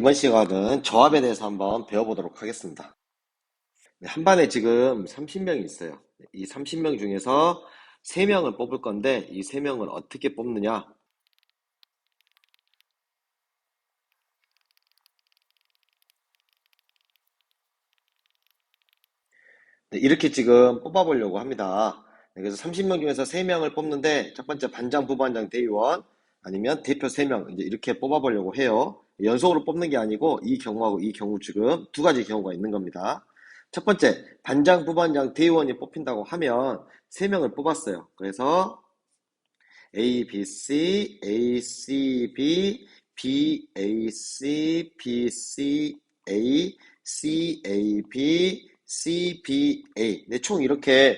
이번 시간은 조합에 대해서 한번 배워보도록 하겠습니다. 네, 한 반에 지금 30명이 있어요. 이 30명 중에서 3명을 뽑을 건데 이 3명을 어떻게 뽑느냐? 네, 이렇게 지금 뽑아보려고 합니다. 네, 그래서 30명 중에서 3명을 뽑는데 첫 번째 반장, 부반장, 대의원 아니면 대표 3명 이제 이렇게 뽑아보려고 해요. 연속으로 뽑는 게 아니고 이 경우하고 이 경우 지금 두 가지 경우가 있는 겁니다. 첫 번째 반장, 부반장, 대의원이 뽑힌다고 하면 3명을 뽑았어요. 그래서 A, B, C, A, C, B, B, A, C, B, C, A, C, A, B, C, B, A. 네, 총 이렇게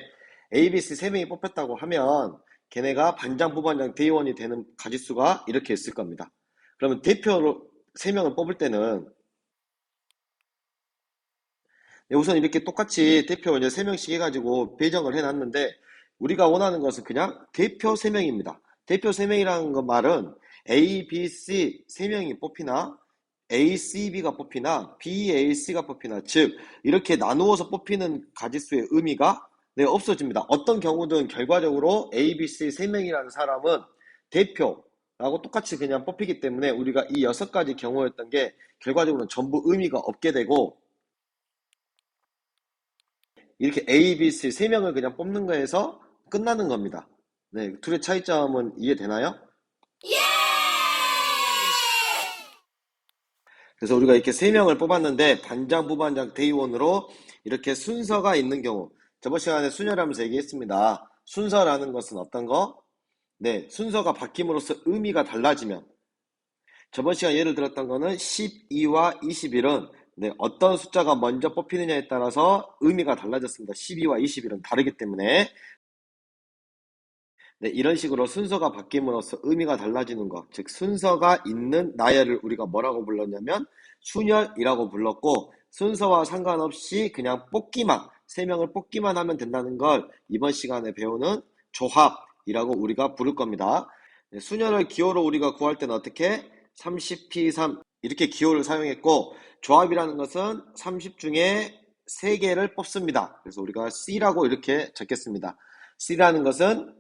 A, B, C 3명이 뽑혔다고 하면 걔네가 반장, 부반장, 대의원이 되는 가지수가 이렇게 있을 겁니다. 그러면 대표로 3명을 뽑을 때는 네, 우선 이렇게 똑같이 대표 이제 3명씩 해가지고 배정을 해놨는데 우리가 원하는 것은 그냥 대표 3명입니다. 대표 3명이라는 거 말은 A, B, C 3명이 뽑히나 A, C, B가 뽑히나 B, A, C가 뽑히나 즉 이렇게 나누어서 뽑히는 가지수의 의미가 네, 없어집니다. 어떤 경우든 결과적으로 A, B, C 3명이라는 사람은 대표라고 똑같이 그냥 뽑히기 때문에 우리가 이 6가지 경우였던 게 결과적으로는 전부 의미가 없게 되고 이렇게 A, B, C 3명을 그냥 뽑는 거에서 끝나는 겁니다. 네, 둘의 차이점은 이해되나요? 그래서 우리가 이렇게 3명을 뽑았는데 반장, 부반장, 대의원으로 이렇게 순서가 있는 경우 저번 시간에 순열하면서 얘기했습니다. 순서라는 것은 어떤 거? 네, 순서가 바뀜으로써 의미가 달라지면 저번 시간 예를 들었던 거는 12와 21은 네, 어떤 숫자가 먼저 뽑히느냐에 따라서 의미가 달라졌습니다. 12와 21은 다르기 때문에 네, 이런 식으로 순서가 바뀜으로써 의미가 달라지는 것, 즉 순서가 있는 나열을 우리가 뭐라고 불렀냐면 순열이라고 불렀고 순서와 상관없이 그냥 뽑기만, 3명을 뽑기만 하면 된다는 걸 이번 시간에 배우는 조합이라고 우리가 부를 겁니다. 네, 순열을 기호로 우리가 구할 때는 어떻게? 30P3 이렇게 기호를 사용했고 조합이라는 것은 30 중에 3개를 뽑습니다. 그래서 우리가 C라고 이렇게 적겠습니다. C라는 것은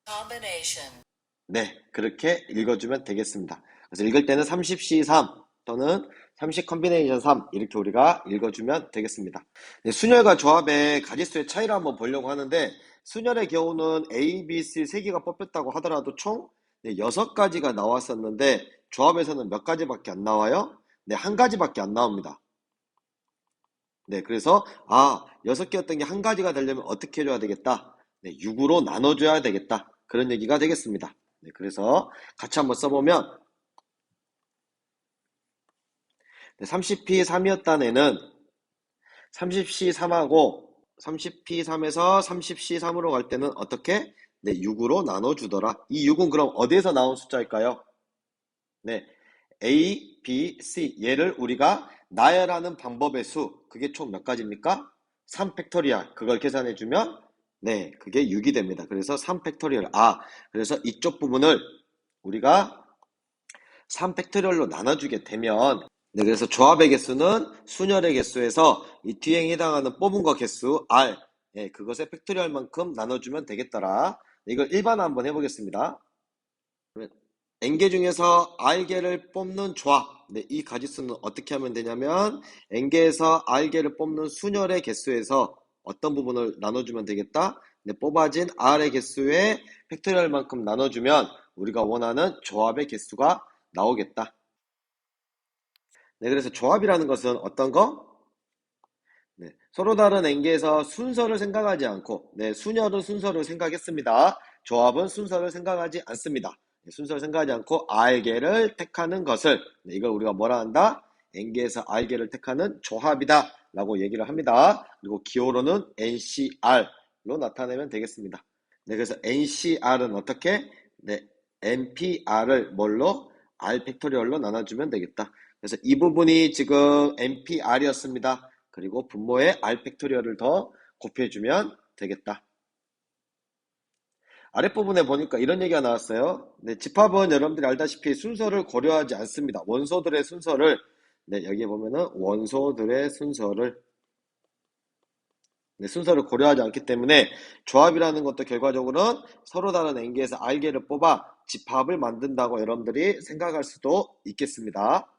combination, 네, 그렇게 읽어주면 되겠습니다. 그래서 읽을 때는 30C3 또는 30 컨비네이션 3 이렇게 우리가 읽어주면 되겠습니다. 네, 순열과 조합의 가지수의 차이를 한번 보려고 하는데 순열의 경우는 A, B, C 3개가 뽑혔다고 하더라도 총 6가지가 나왔었는데 조합에서는 몇 가지밖에 안 나와요? 네, 한 가지밖에 안 나옵니다. 네, 그래서 6개였던 게 한 가지가 되려면 어떻게 해줘야 되겠다? 네, 6으로 나눠줘야 되겠다. 그런 얘기가 되겠습니다. 네, 그래서 같이 한번 써보면 30P3이었던 애는 30C3하고 30P3에서 30C3으로 갈 때는 어떻게? 네, 6으로 나눠주더라. 이 6은 그럼 어디에서 나온 숫자일까요? 네, A, B, C 얘를 우리가 나열하는 방법의 수 그게 총 몇 가지입니까? 3팩토리얼 그걸 계산해주면 네 그게 6이 됩니다. 그래서 3팩토리얼 그래서 이쪽 부분을 우리가 3팩토리얼로 나눠주게 되면 네 그래서 조합의 개수는 순열의 개수에서 이 뒤에 해당하는 뽑은 거 개수 R 그것의 팩토리얼만큼 나눠주면 되겠더라. 네, 이걸 일반화 한번 해보겠습니다. N개 중에서 R개를 뽑는 조합. 네, 이 가지수는 어떻게 하면 되냐면 N개에서 R개를 뽑는 순열의 개수에서 어떤 부분을 나눠주면 되겠다? 네, 뽑아진 R의 개수의 팩토리얼만큼 나눠주면 우리가 원하는 조합의 개수가 나오겠다. 네, 그래서 조합이라는 것은 어떤 거? 네, 서로 다른 N개에서 순서를 생각하지 않고 네, 순열은 순서를 생각했습니다. 조합은 순서를 생각하지 않습니다. 네, 순서를 생각하지 않고 R개를 택하는 것을 네, 이걸 우리가 뭐라 한다? N개에서 R개를 택하는 조합이다 라고 얘기를 합니다. 그리고 기호로는 NCR로 나타내면 되겠습니다. 네, 그래서 NCR은 어떻게? 네, NPR을 뭘로? R 팩토리얼로 나눠주면 되겠다. 그래서 이 부분이 지금 NPR이었습니다. 그리고 분모에 R 팩토리얼을 더 곱해주면 되겠다. 아랫부분에 보니까 이런 얘기가 나왔어요. 네, 집합은 여러분들이 알다시피 순서를 고려하지 않습니다. 원소들의 순서를 네, 여기에 보면은 원소들의 순서를 고려하지 않기 때문에 조합이라는 것도 결과적으로는 서로 다른 N개에서 R개를 뽑아 집합을 만든다고 여러분들이 생각할 수도 있겠습니다.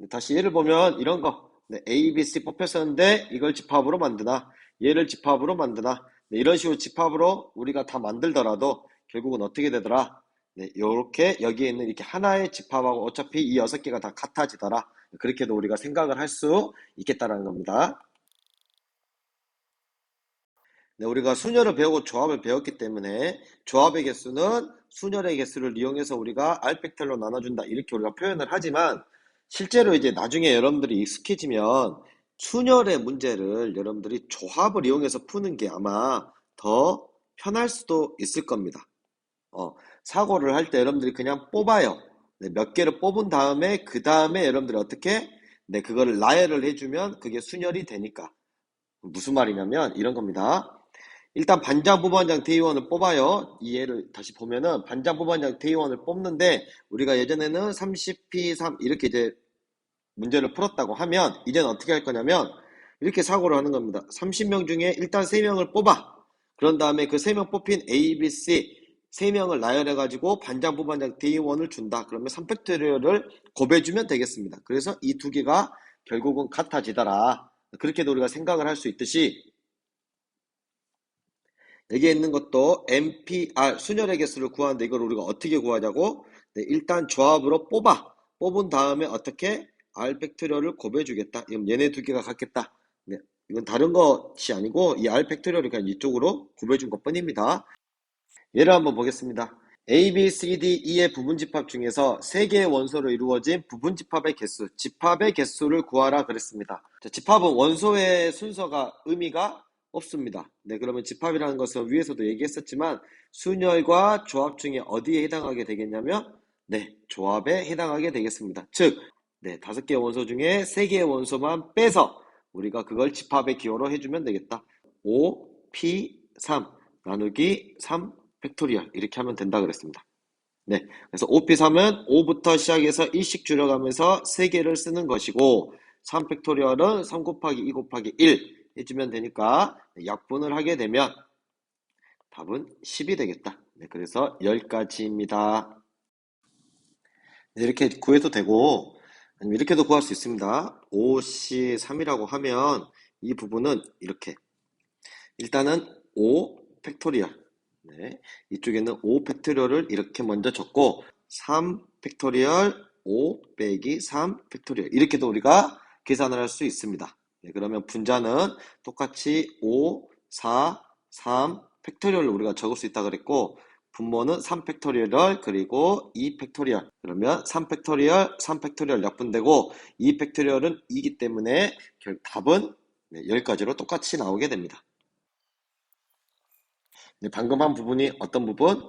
다시 예를 보면 이런 거. 네, A, B, C 뽑혔었는데 이걸 집합으로 만드나 얘를 집합으로 만드나 네, 이런 식으로 집합으로 우리가 다 만들더라도 결국은 어떻게 되더라? 네, 요렇게 여기에 있는 이렇게 하나의 집합하고 어차피 이 6개가 다 같아지더라. 그렇게도 우리가 생각을 할 수 있겠다라는 겁니다. 네, 우리가 순열을 배우고 조합을 배웠기 때문에 조합의 개수는 순열의 개수를 이용해서 우리가 R팩터로 나눠준다 이렇게 우리가 표현을 하지만 실제로 이제 나중에 여러분들이 익숙해지면 순열의 문제를 여러분들이 조합을 이용해서 푸는 게 아마 더 편할 수도 있을 겁니다. 사고를 할 때 여러분들이 그냥 뽑아요. 네, 몇 개를 뽑은 다음에 그 다음에 여러분들이 어떻게 네, 그거를 나열을 해주면 그게 순열이 되니까 무슨 말이냐면 이런 겁니다. 일단 반장, 부반장, 대의원을 뽑아요. 이 예를 다시 보면은 반장, 부반장, 대의원을 뽑는데 우리가 예전에는 30P3 이렇게 이제 문제를 풀었다고 하면 이제는 어떻게 할 거냐면 이렇게 사고를 하는 겁니다. 30명 중에 일단 3명을 뽑아. 그런 다음에 그 3명 뽑힌 A, B, C 3명을 나열해가지고 반장, 부반장, 대의원을 준다. 그러면 3팩토리얼을 곱해주면 되겠습니다. 그래서 이 두 개가 결국은 같아지더라. 그렇게도 우리가 생각을 할 수 있듯이 여기에 있는 것도 NPR 순열의 개수를 구하는데 이걸 우리가 어떻게 구하자고? 네, 일단 조합으로 뽑아. 뽑은 다음에 어떻게? R 팩토리얼을 곱해주겠다. 이건 얘네 두 개가 같겠다. 네, 이건 다른 것이 아니고 이 R 팩토리얼을 그냥 이쪽으로 곱해준 것 뿐입니다. 예를 한번 보겠습니다. A, B, C, D, E의 부분집합 중에서 3개의 원소로 이루어진 부분집합의 개수, 집합의 개수를 구하라 그랬습니다. 자, 집합은 원소의 순서가 의미가 없습니다. 네, 그러면 집합이라는 것은 위에서도 얘기했었지만 순열과 조합 중에 어디에 해당하게 되겠냐면 네, 조합에 해당하게 되겠습니다. 즉, 네, 5개의 원소 중에 3개의 원소만 빼서 우리가 그걸 집합의 기호로 해주면 되겠다. 5P3 나누기 3 팩토리얼 이렇게 하면 된다 그랬습니다. 네, 그래서 5P3은 5부터 시작해서 1씩 줄여가면서 3개를 쓰는 것이고 3 팩토리얼은 3 곱하기 2 곱하기 1 해주면 되니까 약분을 하게 되면 답은 10이 되겠다. 네, 그래서 10가지입니다. 네, 이렇게 구해도 되고 아니면 이렇게도 구할 수 있습니다. 5C3이라고 하면 이 부분은 이렇게 일단은 5 팩토리얼 네, 이쪽에는 5 팩토리얼을 이렇게 먼저 적고 3 팩토리얼 5 빼기 3 팩토리얼 이렇게도 우리가 계산을 할 수 있습니다. 네, 그러면 분자는 똑같이 5, 4, 3 팩토리얼로 우리가 적을 수 있다 그랬고 분모는 3 팩토리얼 그리고 2 팩토리얼 그러면 3 팩토리얼 3 팩토리얼 약분되고 2 팩토리얼은 2기 때문에 답은 10가지로 똑같이 나오게 됩니다. 네, 방금 한 부분이 어떤 부분?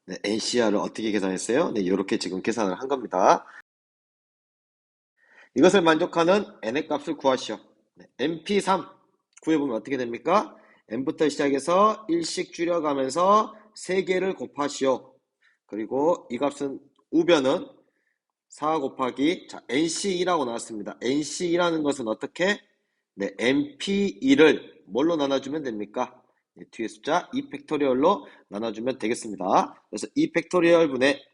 네, NCR을 어떻게 계산했어요? 네, 이렇게 지금 계산을 한 겁니다. 이것을 만족하는 n의 값을 구하시오. 네, NP3 구해보면 어떻게 됩니까? n부터 시작해서 1씩 줄여가면서 3개를 곱하시오. 그리고 이 값은 우변은 4 곱하기 자, NC2라고 나왔습니다. NC2라는 것은 어떻게? 네, NP2를 뭘로 나눠주면 됩니까? 네, 뒤에 숫자 2 팩토리얼로 나눠주면 되겠습니다. 그래서 2 팩토리얼 분의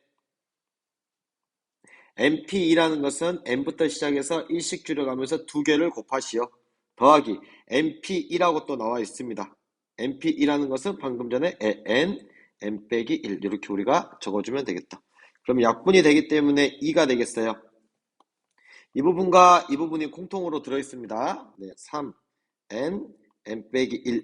NP2라는 것은 n부터 시작해서 1씩 줄여가면서 2개를 곱하시오. 더하기 NP2라고 또 나와 있습니다. NP2라는 것은 방금 전에 n 빼기 1 이렇게 우리가 적어주면 되겠다. 그럼 약분이 되기 때문에 2가 되겠어요. 이 부분과 이 부분이 공통으로 들어있습니다. 네, 3n 빼기 1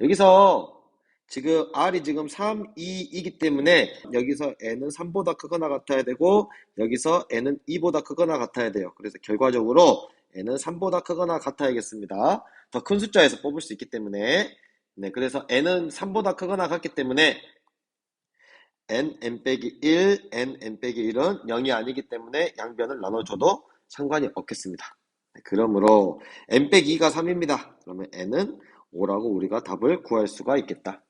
여기서 지금 R이 지금 3, 2이기 때문에 여기서 n은 3보다 크거나 같아야 되고 여기서 n은 2보다 크거나 같아야 돼요. 그래서 결과적으로 n은 3보다 크거나 같아야겠습니다. 더 큰 숫자에서 뽑을 수 있기 때문에 네, 그래서 n은 3보다 크거나 같기 때문에 n 빼기 1, n 빼기 1은 0이 아니기 때문에 양변을 나눠줘도 상관이 없겠습니다. 네, 그러므로 n 빼기 2가 3입니다. 그러면 n은 5라고 우리가 답을 구할 수가 있겠다.